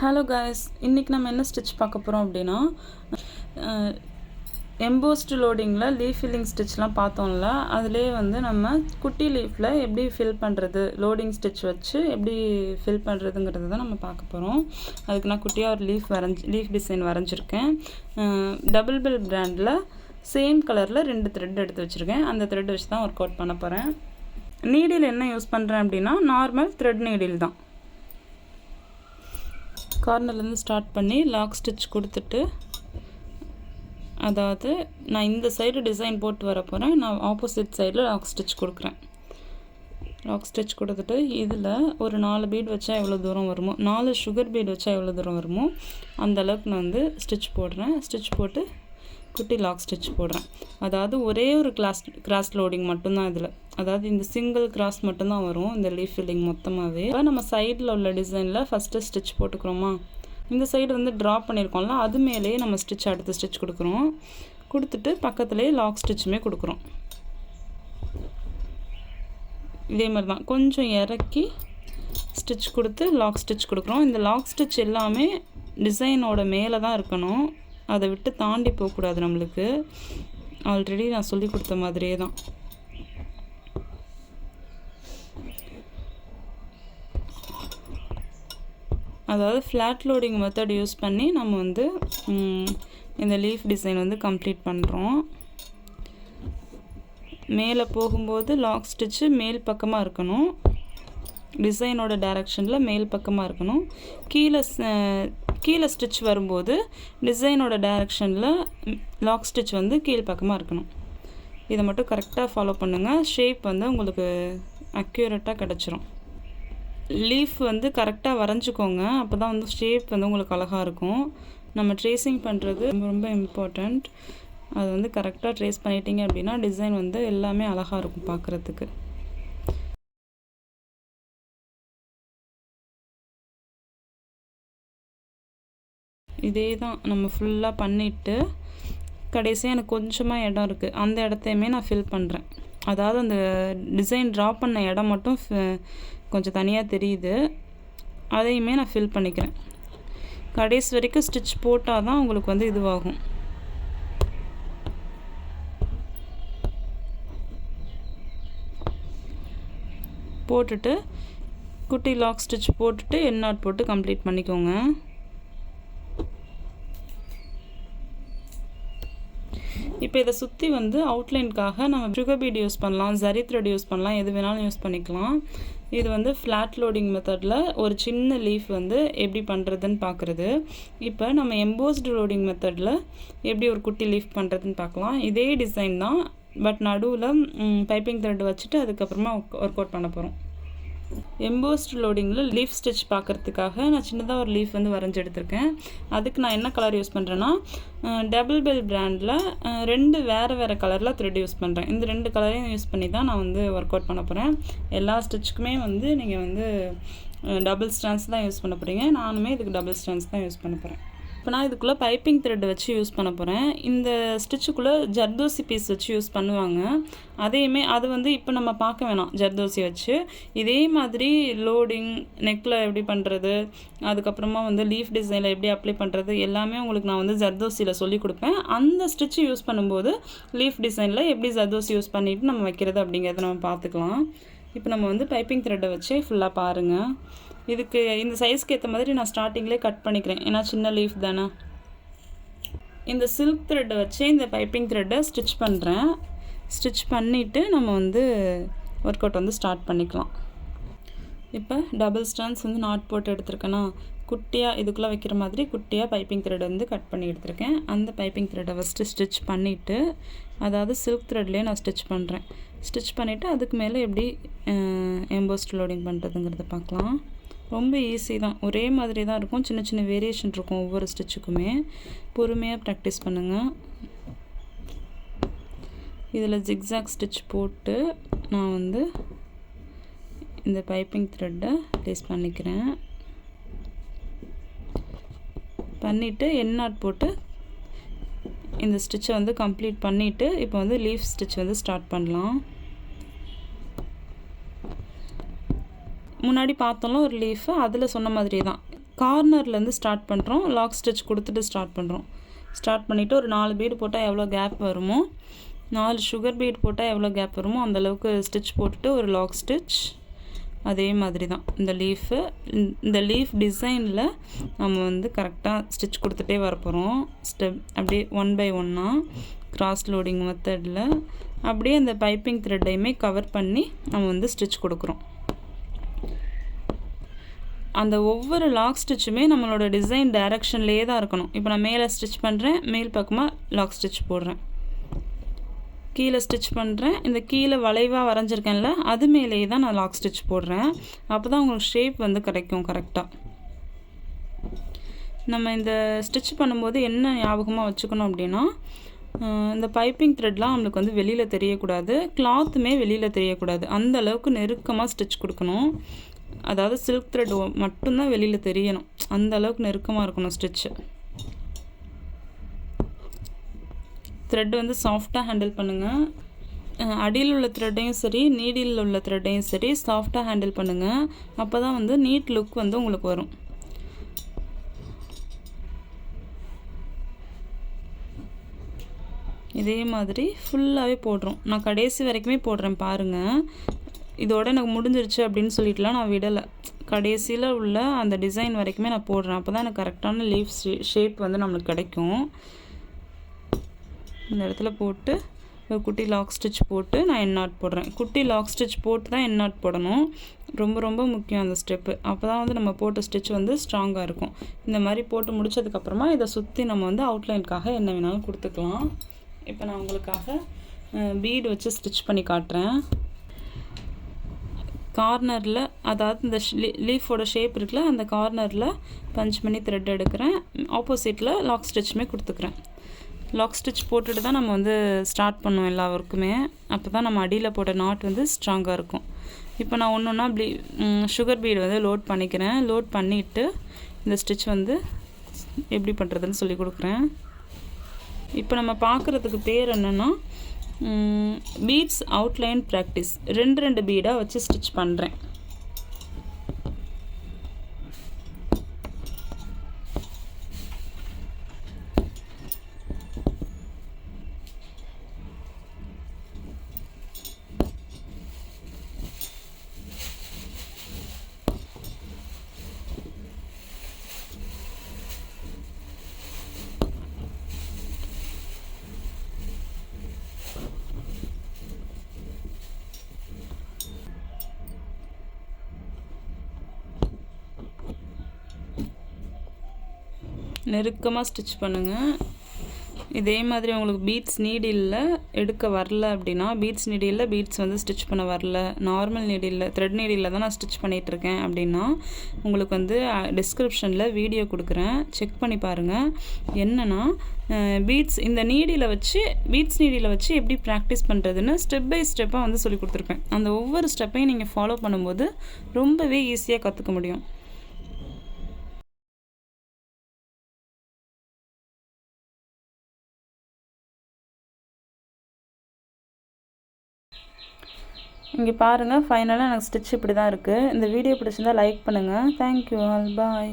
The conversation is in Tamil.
ஹலோ காய்ஸ், இன்றைக்கி நம்ம என்ன ஸ்டிச் பார்க்க போகிறோம் அப்படின்னா, எம்போஸ்டு லோடிங்கில் லீஃப் ஃபில்லிங் ஸ்டிச்லாம் பார்த்தோம்ல, அதிலே வந்து நம்ம குட்டி லீஃபில் எப்படி ஃபில் பண்ணுறது, லோடிங் ஸ்டிச் வச்சு எப்படி ஃபில் பண்ணுறதுங்கிறது தான் நம்ம பார்க்க போகிறோம். அதுக்கு நான் குட்டியாக ஒரு லீஃப் டிசைன் வரைஞ்சிருக்கேன். டபுள் பெல் பிராண்டில் சேம் கலரில் 2 த்ரெட் எடுத்து வச்சுருக்கேன். அந்த த்ரெட் வச்சு தான் ஒர்க் அவுட் பண்ண போகிறேன். நீடில் என்ன யூஸ் பண்ணுறேன் அப்படின்னா, நார்மல் த்ரெட் நீடில் தான். கார்னர்லேருந்து ஸ்டார்ட் பண்ணி லாக் ஸ்டிச் கொடுத்துட்டு, அதாவது நான் இந்த சைடு டிசைன் போட்டு வர போகிறேன், நான் ஆப்போசிட் சைடில் லாக் ஸ்டிச் கொடுக்குறேன். லாக் ஸ்டிச் கொடுத்துட்டு இதில் ஒரு 4 பீட் வச்சா எவ்வளோ தூரம் வருமோ, 4 சுகர் பீட் வச்சா எவ்வளோ தூரம் வருமோ அந்தளவுக்கு நான் வந்து ஸ்டிச் போடுறேன். ஸ்டிச் போட்டு குட்டி லாக் ஸ்டிச் போடுறேன். அதாவது ஒரே ஒரு கிராஸ் லோடிங் மட்டும்தான் இதில், அதாவது இந்த சிங்கிள் கிராஸ் மட்டும்தான் வரும் இந்த லீஃப் ஃபில்லிங் மொத்தமாகவே. இப்போ நம்ம சைடில் உள்ள டிசைனில் ஃபஸ்ட்டு ஸ்டிச் போட்டுக்கிறோமா, இந்த சைடு வந்து ட்ரா பண்ணியிருக்கோம்ல, அது மேலேயே நம்ம அடுத்து ஸ்டிச் கொடுக்குறோம். கொடுத்துட்டு பக்கத்துலேயே லாக் ஸ்டிச்சுமே கொடுக்குறோம். இதே மாதிரி தான் கொஞ்சம் இறக்கி ஸ்டிச் கொடுத்து லாக் ஸ்டிச் கொடுக்குறோம். இந்த லாக் ஸ்டிச் எல்லாமே டிசைனோட மேலே தான் இருக்கணும், அதை விட்டு தாண்டி போகக்கூடாது. நம்மளுக்கு ஆல்ரெடி நான் சொல்லி கொடுத்த மாதிரியே தான். அதாவது ஃப்ளாட் லோடிங் மெத்தட் யூஸ் பண்ணி நம்ம வந்து இந்த லீஃப் டிசைன் வந்து கம்ப்ளீட் பண்ணுறோம். மேலே போகும்போது லாக் ஸ்டிச்சு மேல் பக்கமாக இருக்கணும், டிசைனோட டைரக்ஷனில் மேல் பக்கமாக இருக்கணும். கீழே ஸ்டிச் வரும்போது டிசைனோட டைரக்ஷனில் லாக் ஸ்டிச் வந்து கீழ் பக்கமாக இருக்கணும். இதை மட்டும் கரெக்டாக ஃபாலோ பண்ணுங்கள். ஷேப் வந்து உங்களுக்கு அக்யூரேட்டாக கிடச்சிரும். லீஃப் வந்து கரெக்டாக வரைஞ்சிக்கோங்க, அப்போ தான் வந்து ஷேப் வந்து உங்களுக்கு அழகாக இருக்கும். நம்ம ட்ரேசிங் பண்ணுறது ரொம்ப இம்பார்ட்டண்ட். அது வந்து கரெக்டாக ட்ரேஸ் பண்ணிட்டீங்க அப்படின்னா டிசைன் வந்து எல்லாமே அழகாக இருக்கும் பார்க்குறதுக்கு. இதே தான் நம்ம ஃபுல்லாக பண்ணிவிட்டு கடைசியாக எனக்கு கொஞ்சமாக இடம் இருக்குது, அந்த இடத்தையுமே நான் ஃபில் பண்ணுறேன். அதாவது அந்த டிசைன் ட்ரா பண்ண இடம் மட்டும் கொஞ்சம் தனியாக தெரியுது, அதையுமே நான் ஃபில் பண்ணிக்கிறேன். கடைசி வரைக்கும் ஸ்டிச் போட்டால் தான் உங்களுக்கு வந்து இதுவாகும். போட்டுட்டு குட்டி லாக் ஸ்டிச் போட்டுட்டு என் நாட் போட்டு கம்ப்ளீட் பண்ணிக்கோங்க. இப்போ இதை சுற்றி வந்து அவுட்லைனுக்காக நம்ம சுகர் பீட் யூஸ் பண்ணலாம், ஜரி த்ரெட் யூஸ் பண்ணலாம், எது வேணாலும் யூஸ் பண்ணிக்கலாம். இது வந்து ஃப்ளாட் லோடிங் மெத்தடில் ஒரு சின்ன லீஃப் வந்து எப்படி பண்ணுறதுன்னு பார்க்குறது. இப்போ நம்ம எம்போஸ்டு லோடிங் மெத்தடில் எப்படி ஒரு குட்டி லீஃப் பண்ணுறதுன்னு பார்க்கலாம். இதே டிசைன் தான், பட் நடுவில் பைப்பிங் த்ரெட் வச்சுட்டு அதுக்கப்புறமா ஒர்க் அவுட் பண்ண போகிறோம். எம்போஸ்ட் லோடிங்கில் லீஃப் ஸ்டிச் பார்க்குறதுக்காக நான் சின்னதாக ஒரு லீஃப் வந்து வரைஞ்சி எடுத்திருக்கேன். அதுக்கு நான் என்ன கலர் யூஸ் பண்ணுறேன்னா, டபுள் பெல் பிராண்டில் 2 வேறு கலரில் த்ரெட் யூஸ் பண்ணுறேன். இந்த 2 கலரையும் யூஸ் பண்ணி தான் நான் வந்து ஒர்க் அவுட் பண்ண போகிறேன். எல்லா ஸ்டிச்சுக்குமே வந்து நீங்கள் வந்து டபுள் ஸ்டாண்ட்ஸ் தான் யூஸ் பண்ண போகிறீங்க. நானுமே இதுக்கு டபுள் ஸ்டாண்ட்ஸ் தான் யூஸ் பண்ண போகிறேன். இப்போ நான் இதுக்குள்ளே பைப்பிங் த்ரெட் வச்சு யூஸ் பண்ண போகிறேன். இந்த ஸ்டிச்சுக்குள்ளே ஜர்தோசி பீஸ் வச்சு யூஸ் பண்ணுவாங்க. அதையுமே அது வந்து இப்போ நம்ம பார்க்க வேணாம் ஜர்தோசி வச்சு. இதே மாதிரி லோடிங் நெக்கில் எப்படி பண்ணுறது, அதுக்கப்புறமா வந்து லீஃப் டிசைனில் எப்படி அப்ளை பண்ணுறது எல்லாமே உங்களுக்கு நான் வந்து ஜர்தோசியில் சொல்லி கொடுப்பேன். அந்த ஸ்டிச்சு யூஸ் பண்ணும்போது லீஃப் டிசைனில் எப்படி ஜர்தோசி யூஸ் பண்ணிவிட்டு நம்ம வைக்கிறது அப்படிங்கிறத நம்ம பார்த்துக்கலாம். இப்போ நம்ம வந்து பைப்பிங் த்ரெட்டை வச்சு ஃபுல்லாக பாருங்கள். இதுக்கு இந்த சைஸ்க்கு ஏற்ற மாதிரி நான் ஸ்டார்டிங்லேயே கட் பண்ணிக்கிறேன், ஏன்னா சின்ன லீஃப் தானே. இந்த சில்க் த்ரெட்டை வச்சு இந்த பைப்பிங் த்ரெட்டை ஸ்டிச் பண்ணுறேன். ஸ்டிச் பண்ணிவிட்டு நம்ம வந்து ஒர்க் அவுட் வந்து ஸ்டார்ட் பண்ணிக்கலாம். இப்போ டபுள் ஸ்டாண்ட்ஸ் வந்து நாட் போட்டு எடுத்துருக்கேன்னா, குட்டியாக இதுக்குள்ளே வைக்கிற மாதிரி குட்டியாக பைப்பிங் த்ரெட் வந்து கட் பண்ணி எடுத்துருக்கேன். அந்த பைப்பிங் த்ரெட்டை ஃபஸ்ட்டு ஸ்டிச் பண்ணிவிட்டு, அதாவது சில்க் த்ரெட்லேயே நான் ஸ்டிச் பண்ணுறேன். ஸ்டிச் பண்ணிவிட்டு அதுக்கு மேலே எப்படி எம்போஸ்ட் லோடிங் பண்ணுறதுங்கிறத பார்க்கலாம். ரொம்ப ஈஸி தான், ஒரே மாதிரி தான் இருக்கும், சின்ன சின்ன வேரியேஷன் இருக்கும் ஒவ்வொரு ஸ்டிச்சுக்குமே. பொறுமையாக ப்ராக்டிஸ் பண்ணுங்கள். இதில் ஜிக்ஸாக் ஸ்டிச் போட்டு நான் வந்து இந்த பைப்பிங் த்ரெட்டை ப்ளேஸ் பண்ணிக்கிறேன். பண்ணிவிட்டு என் நாட் போட்டு இந்த ஸ்டிச்சை வந்து கம்ப்ளீட் பண்ணிவிட்டு இப்போ வந்து லீஃப் ஸ்டிச் வந்து ஸ்டார்ட் பண்ணலாம். முன்னாடி பார்த்தோம்ல ஒரு லீஃபு, அதில் சொன்ன மாதிரி தான் கார்னர்லேருந்து ஸ்டார்ட் பண்ணுறோம். லாக் ஸ்டிச் கொடுத்துட்டு ஸ்டார்ட் பண்ணுறோம். ஸ்டார்ட் பண்ணிவிட்டு ஒரு 4 பீடு போட்டால் எவ்வளோ கேப் வருமோ, 4 சுகர் பீட் போட்டால் எவ்வளோ கேப் வருமோ அந்தளவுக்கு ஸ்டிச் போட்டுட்டு ஒரு லாக் ஸ்டிச். அதே மாதிரி தான் இந்த லீஃப் டிசைனில் நம்ம வந்து கரெக்டாக ஸ்டிச் கொடுத்துட்டே வரப்போகிறோம். ஸ்டெப் அப்படியே 1 by 1 கிராஸ் லோடிங் மெத்தடில் அப்படியே அந்த பைப்பிங் த்ரெட்டையுமே கவர் பண்ணி நம்ம வந்து ஸ்டிச் கொடுக்குறோம். அந்த ஒவ்வொரு லாக் ஸ்டிச்சுமே நம்மளோட டிசைன் டைரக்ஷன்லேயே தான் இருக்கணும். இப்போ நான் மேலே ஸ்டிச் பண்ணுறேன், மேல் பக்கமாக லாக் ஸ்டிச் போடுறேன். கீழே ஸ்டிச் பண்ணுறேன், இந்த கீழே வளைவாக வரைஞ்சிருக்கேன்ல அது மேலேயே தான் நான் லாக் ஸ்டிச் போடுறேன். அப்போ தான் உங்களுக்கு ஷேப் வந்து கிடைக்கும் கரெக்டாக. நம்ம இந்த ஸ்டிச் பண்ணும்போது என்ன ஞாபகமாக வச்சுக்கணும் அப்படின்னா, இந்த பைப்பிங் த்ரெட்லாம் நம்மளுக்கு வந்து வெளியில் தெரியக்கூடாது, கிளாத்துமே வெளியில் தெரியக்கூடாது. அந்த அளவுக்கு நெருக்கமாக ஸ்டிச் கொடுக்கணும். அதாவது சில்க் த்ரெட் மட்டும்தான் வெளியில் தெரியணும், அந்த அளவுக்கு நெருக்கமாக இருக்கணும் ஸ்டிச்சு. த்ரெட் வந்து சாஃப்டாக ஹேண்டில் பண்ணுங்கள். அடியில் உள்ள த்ரெட்டையும் சரி, நீடியில் உள்ள த்ரெட்டையும் சரி சாஃப்டாக ஹேண்டில் பண்ணுங்கள். அப்போ தான் வந்து நீட் லுக் வந்து உங்களுக்கு வரும். இதே மாதிரி ஃபுல்லாகவே போடுறோம். நான் கடைசி வரைக்குமே போடுறேன் பாருங்கள். இதோட எனக்கு முடிஞ்சிருச்சு அப்படின்னு சொல்லிட்டுலாம் நான் விடலை. கடைசியில் உள்ள அந்த டிசைன் வரைக்குமே நான் போடுறேன். அப்போ தான் எனக்கு கரெக்டான லீஃப் ஷேப் வந்து நம்மளுக்கு கிடைக்கும். இந்த இடத்துல போட்டு ஒரு குட்டி லாக் ஸ்டிச் போட்டு நான் என் நாட் போடுறேன். குட்டி லாக் ஸ்டிச் போட்டு தான் என் நாட் போடணும். ரொம்ப ரொம்ப முக்கியம் அந்த ஸ்டெப்பு. அப்போ தான் வந்து நம்ம போட்ட ஸ்டிச் வந்து ஸ்ட்ராங்காக இருக்கும். இந்த மாதிரி போட்டு முடித்ததுக்கப்புறமா இதை சுற்றி நம்ம வந்து அவுட்லைனுக்காக என்ன வேணாலும் கொடுத்துக்கலாம். இப்போ நான் உங்களுக்காக பீடு வச்சு ஸ்டிச் பண்ணி காட்டுறேன். கார்னரில், அதாவது இந்த லீஃபோட ஷேப் இருக்குல்ல, அந்த கார்னரில் பஞ்ச் பண்ணி த்ரெட் எடுக்கிறேன். ஆப்போசிட்டில் லாக் ஸ்டிச்சுமே கொடுத்துக்கிறேன். லாக் ஸ்டிச் போட்டுட்டு தான் நம்ம வந்து ஸ்டார்ட் பண்ணுவோம் எல்லா ஒர்க்குமே. அப்போ தான் நம்ம அடியில் போட்ட நாட் வந்து ஸ்ட்ராங்காக இருக்கும். இப்போ நான் ஒன்று ஒன்றா சுகர் பீடு வந்து லோட் பண்ணிக்கிறேன். லோட் பண்ணிவிட்டு இந்த ஸ்டிச் வந்து எப்படி பண்ணுறதுன்னு சொல்லி கொடுக்குறேன். இப்போ நம்ம பார்க்குறதுக்கு பேர் என்னென்னா பீட்ஸ் அவுட்லைன் ப்ராக்டிஸ். 2 பீடாக வச்சு ஸ்டிச் பண்ணுறேன். நெருக்கமாக ஸ்டிச் பண்ணுங்கள். இதே மாதிரி உங்களுக்கு பீட்ஸ் நீடில் எடுக்க வரல அப்படின்னா, பீட்ஸ் நீடில் பீட்ஸ் வந்து ஸ்டிச் பண்ண வரல, நார்மல் நீடில் த்ரெட் நீடில் தான் நான் ஸ்டிச் பண்ணிகிட்ருக்கேன் அப்படின்னா, உங்களுக்கு வந்து டிஸ்கிரிப்ஷனில் வீடியோ கொடுக்குறேன், செக் பண்ணி பாருங்கள். என்னென்னா பீட்ஸ் இந்த நீடியில் வச்சு பீட்ஸ் நீடியில் வச்சு எப்படி ப்ராக்டிஸ் பண்ணுறதுன்னு ஸ்டெப் பை ஸ்டெப்பாக வந்து சொல்லி கொடுத்துருப்பேன். அந்த ஒவ்வொரு ஸ்டெப்பையும் நீங்கள் ஃபாலோ பண்ணும்போது ரொம்பவே ஈஸியாக கற்றுக்க முடியும். இங்கே பாருங்கள், ஃபைனலாக எனக்கு ஸ்டிச் இப்படி தான் இருக்குது. இந்த வீடியோ பிடிச்சிருந்தால் லைக் பண்ணுங்கள். தேங்க்யூ ஆல், பாய்.